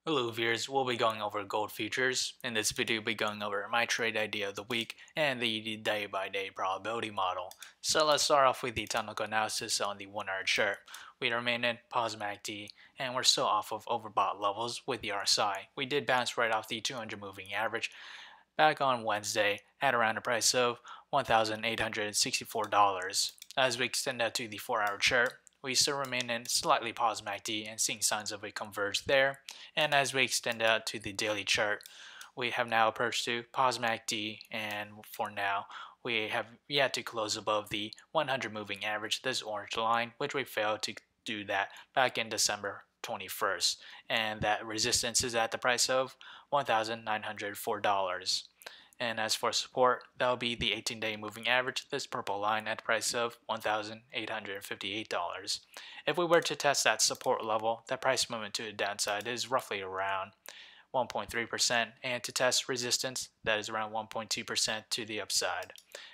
Hello viewers, we'll be going over gold futures. In this video we'll be going over my trade idea of the week and the day-by-day probability model. So let's start off with the technical analysis on the 1 hour chart. We remain in positive MACD and we're still off of overbought levels with the RSI. We did bounce right off the 200 moving average back on Wednesday at around a price of $1,864. As we extend out to the 4 hour chart, we still remain in slightly positive MACD and seeing signs of a converge there. And as we extend out to the daily chart, we have now approached to positive MACD, and for now, we have yet to close above the 100 moving average, this orange line, which we failed to do that back in December 21st. And that resistance is at the price of $1,904. And as for support, that will be the 18-day moving average, this purple line at the price of $1,858. If we were to test that support level, that price movement to the downside is roughly around 1.3%, and to test resistance, that is around 1.2% to the upside.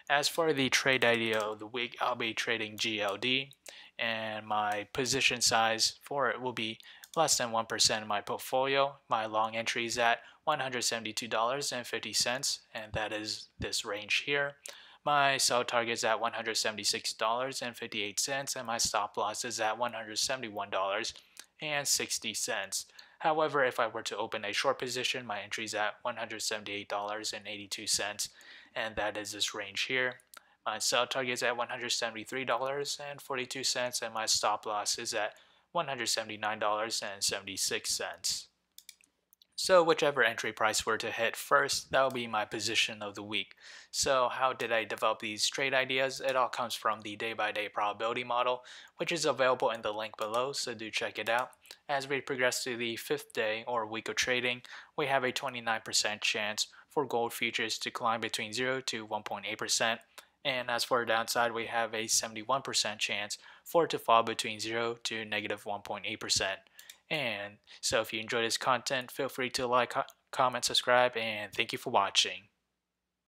As for the trade idea of the week, I'll be trading GLD, and my position size for it will be less than 1% of my portfolio. My long entry is at $172.50, and that is this range here. My sell target is at $176.58, and my stop loss is at $171.60. However, if I were to open a short position, my entry is at $178.82, and that is this range here. My sell target is at $173.42, and my stop loss is at $179.76. So whichever entry price were to hit first, that will be my position of the week. So how did I develop these trade ideas? It all comes from the day-by-day probability model, which is available in the link below, so do check it out. As we progress to the 5th day or week of trading, we have a 29% chance for gold futures to climb between 0 to 1.8%. And as for the downside, we have a 71% chance for it to fall between 0 to negative 1.8%. And so if you enjoyed this content, feel free to like, comment, subscribe, and thank you for watching.